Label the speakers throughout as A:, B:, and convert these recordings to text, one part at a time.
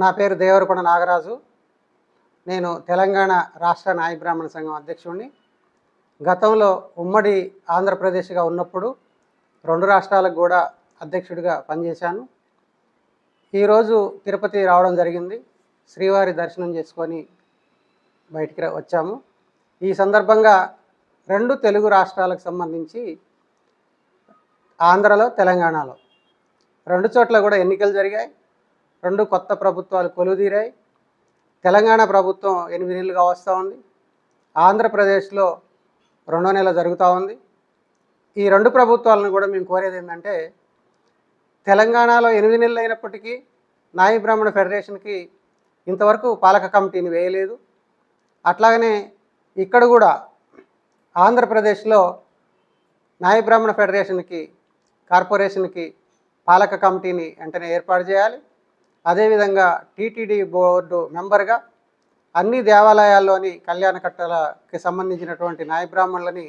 A: నా పేరు దేవరకొండ నాగరాజు. నేను తెలంగాణ రాష్ట్ర నాయ బ్రాహ్మణ సంఘం అధ్యక్షుడిని. గతంలో ఉమ్మడి ఆంధ్రప్రదేశ్గా ఉన్నప్పుడు 2 రాష్ట్రాలకు కూడా అధ్యక్షుడిగా పనిచేశాను. ఈరోజు తిరుపతి రావడం జరిగింది. శ్రీవారి దర్శనం చేసుకొని బయటికి వచ్చాము. ఈ సందర్భంగా 2 తెలుగు రాష్ట్రాలకు సంబంధించి ఆంధ్రలో, తెలంగాణలో 2 చోట్ల కూడా ఎన్నికలు జరిగాయి. 2 కొత్త ప్రభుత్వాలు కొలువుదీరాయి. తెలంగాణ ప్రభుత్వం 8 నెలలుగా వస్తూ ఉంది. ఆంధ్రప్రదేశ్లో 2వ నెల జరుగుతూ ఉంది. ఈ 2 ప్రభుత్వాలను కూడా మేము కోరేది ఏంటంటే, తెలంగాణలో 8 నెలలు అయినప్పటికీ నాయ బ్రాహ్మణ ఫెడరేషన్కి ఇంతవరకు పాలక కమిటీని వేయలేదు. అట్లాగనే ఇక్కడ కూడా ఆంధ్రప్రదేశ్లో నాయ బ్రాహ్మణ ఫెడరేషన్కి, కార్పొరేషన్కి పాలక కమిటీని వెంటనే ఏర్పాటు చేయాలి. అదేవిధంగా టీటీడీ బోర్డు మెంబర్గా అన్ని దేవాలయాల్లోని కళ్యాణకట్టలకి సంబంధించినటువంటి నాయ బ్రాహ్మణులని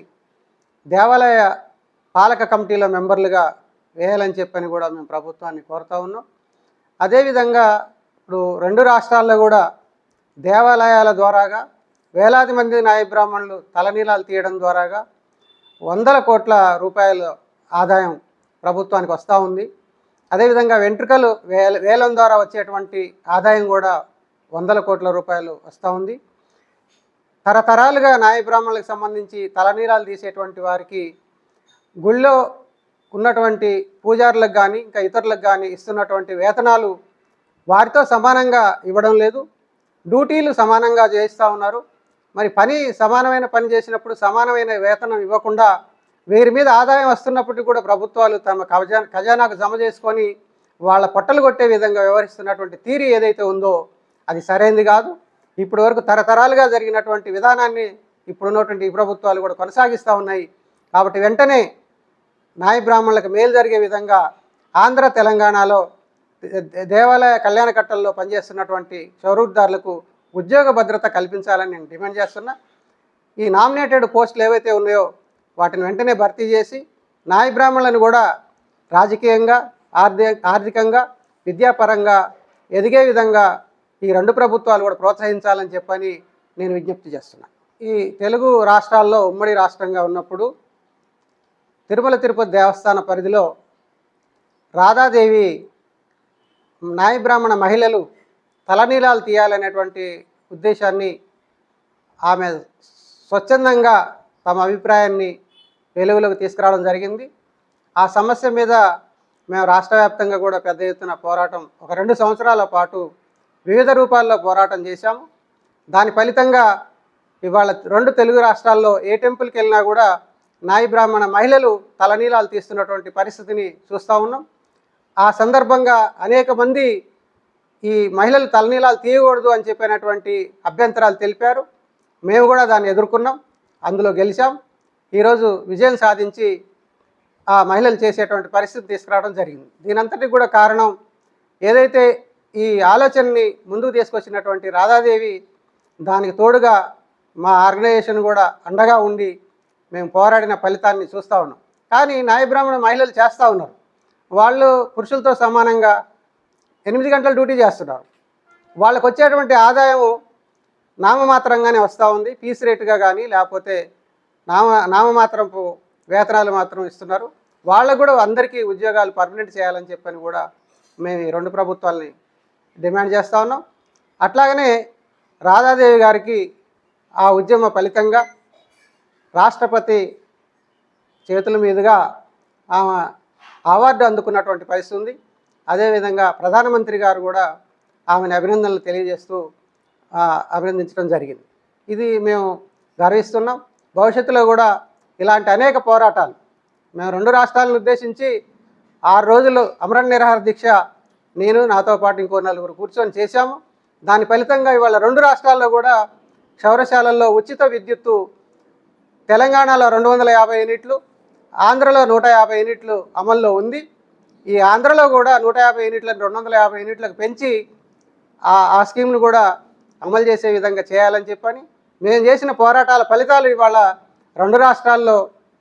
A: దేవాలయ పాలక కమిటీలో మెంబర్లుగా వేయాలని చెప్పని కూడా మేము ప్రభుత్వాన్ని కోరుతూ ఉన్నాం. అదేవిధంగా ఇప్పుడు 2 రాష్ట్రాల్లో కూడా దేవాలయాల ద్వారాగా వేలాది మంది నాయ బ్రాహ్మణులు తలనీలాలు తీయడం ద్వారాగా వందల కోట్ల రూపాయల ఆదాయం ప్రభుత్వానికి వస్తూ ఉంది. అదేవిధంగా వెంట్రుకలు వేలం ద్వారా వచ్చేటువంటి ఆదాయం కూడా వందల కోట్ల రూపాయలు వస్తూ ఉంది. తరతరాలుగా నాయ బ్రాహ్మణులకు సంబంధించి తలనీలాలు తీసేటువంటి వారికి గుళ్ళో ఉన్నటువంటి పూజారులకు కానీ ఇంకా ఇతరులకు కానీ ఇస్తున్నటువంటి వేతనాలు వారితో సమానంగా ఇవ్వడం లేదు. డ్యూటీలు సమానంగా చేయిస్తూ ఉన్నారు. మరి సమానమైన పని చేసినప్పుడు సమానమైన వేతనం ఇవ్వకుండా వీరి మీద ఆదాయం వస్తున్నప్పటికీ కూడా ప్రభుత్వాలు తమ ఖజానాకు జమ చేసుకొని వాళ్ళ పొట్టలు కొట్టే విధంగా వ్యవహరిస్తున్నటువంటి తీరు ఏదైతే ఉందో అది సరైనది కాదు. ఇప్పటి వరకు తరతరాలుగా జరిగినటువంటి విధానాన్ని ఇప్పుడున్నటువంటి ఈ ప్రభుత్వాలు కూడా కొనసాగిస్తూ ఉన్నాయి. కాబట్టి వెంటనే నాయ బ్రాహ్మణులకు మేలు జరిగే విధంగా ఆంధ్ర, తెలంగాణలో దేవాలయ కళ్యాణకట్టల్లో పనిచేస్తున్నటువంటి చౌరూర్దారులకు ఉద్యోగ భద్రత కల్పించాలని నేను డిమాండ్ చేస్తున్నా. ఈ నామినేటెడ్ పోస్టులు ఏవైతే ఉన్నాయో వాటిని వెంటనే భర్తీ చేసి నాయ బ్రాహ్మణులను కూడా రాజకీయంగా, ఆర్థికంగా, విద్యాపరంగా ఎదిగే విధంగా ఈ 2 ప్రభుత్వాలు కూడా ప్రోత్సహించాలని చెప్పని నేను విజ్ఞప్తి చేస్తున్నాను. ఈ తెలుగు రాష్ట్రాల్లో ఉమ్మడి రాష్ట్రంగా ఉన్నప్పుడు తిరుమల తిరుపతి దేవస్థాన పరిధిలో రాధాదేవి నాయ బ్రాహ్మణ మహిళలు తలనీలాలు తీయాలనేటువంటి ఉద్దేశాన్ని ఆమె స్వచ్ఛందంగా తమ అభిప్రాయాన్ని వెలుగులోకి తీసుకురావడం జరిగింది. ఆ సమస్య మీద మేము రాష్ట్ర వ్యాప్తంగా కూడా పెద్ద ఎత్తున పోరాటం ఒక 2 సంవత్సరాల పాటు వివిధ రూపాల్లో పోరాటం చేశాము. దాని ఫలితంగా ఇవాళ 2 తెలుగు రాష్ట్రాల్లో ఏ టెంపుల్కి వెళ్ళినా కూడా నాయ బ్రాహ్మణ మహిళలు తలనీలాలు తీస్తున్నటువంటి పరిస్థితిని చూస్తూ ఉన్నాం. ఆ సందర్భంగా అనేక మంది ఈ మహిళలు తలనీలాలు తీయకూడదు అని చెప్పినటువంటి అభ్యంతరాలు తెలిపారు. మేము కూడా దాన్ని ఎదుర్కొన్నాం, అందులో గెలిచాం. ఈరోజు విజయం సాధించి ఆ మహిళలు చేసేటువంటి పరిస్థితి తీసుకురావడం జరిగింది. దీనంతటికి కూడా కారణం ఏదైతే ఈ ఆలోచనని ముందుకు తీసుకొచ్చినటువంటి రాధాదేవి, దానికి తోడుగా మా ఆర్గనైజేషన్ కూడా అండగా ఉండి మేము పోరాడిన ఫలితాన్ని చూస్తూ ఉన్నాం. కానీ నాయ బ్రాహ్మణ మహిళలు చేస్తూ ఉన్నారు. వాళ్ళు పురుషులతో సమానంగా 8 గంటల డ్యూటీ చేస్తున్నారు. వాళ్ళకు వచ్చేటువంటి ఆదాయము నామమాత్రంగానే వస్తూ ఉంది. పీస్ రేటుగా కానీ లేకపోతే నామమాత్రపు వేతనాలు మాత్రం ఇస్తున్నారు. వాళ్ళకు కూడా అందరికీ ఉద్యోగాలు పర్మనెంట్ చేయాలని చెప్పని కూడా మేము ఈ 2 ప్రభుత్వాలని డిమాండ్ చేస్తూ ఉన్నాం. అట్లాగనే రాధాదేవి గారికి ఆ ఉద్యమ ఫలితంగా రాష్ట్రపతి చేతుల మీదుగా ఆమె అవార్డు అందుకున్నటువంటి పరిస్థితి ఉంది. అదేవిధంగా ప్రధానమంత్రి గారు కూడా ఆమెను అభినందనలు తెలియజేస్తూ అభినందించడం జరిగింది. ఇది మేము గర్విస్తున్నాం. భవిష్యత్తులో కూడా ఇలాంటి అనేక పోరాటాలు మేము 2 రాష్ట్రాలను ఉద్దేశించి 6 రోజులు అమరణ నిరాహార దీక్ష నేను నాతో పాటు ఇంకో 4 కూర్చొని చేశాము. దాని ఫలితంగా ఇవాళ 2 రాష్ట్రాల్లో కూడా క్షౌరశాలల్లో ఉచిత విద్యుత్తు తెలంగాణలో 250 యూనిట్లు, ఆంధ్రలో 150 యూనిట్లు అమల్లో ఉంది. ఈ ఆంధ్రలో కూడా 150 యూనిట్లను 250 యూనిట్లకు పెంచి ఆ స్కీమ్ను కూడా అమలు చేసే విధంగా చేయాలని చెప్పని మేము చేసిన పోరాటాల ఫలితాలు ఇవాళ 2 రాష్ట్రాల్లో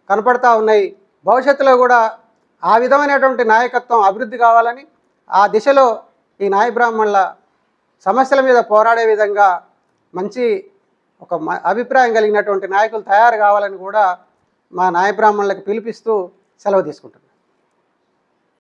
A: కనపడతా ఉన్నాయి. భవిష్యత్తులో కూడా ఆ విధమైనటువంటి నాయకత్వం అభివృద్ధి కావాలని, ఆ దిశలో ఈ నాయ బ్రాహ్మణుల సమస్యల మీద పోరాడే విధంగా మంచి ఒక అభిప్రాయం కలిగినటువంటి నాయకులు తయారు కావాలని కూడా మా నాయ బ్రాహ్మణులకు పిలిపిస్తూ సెలవు తీసుకుంటున్నాను.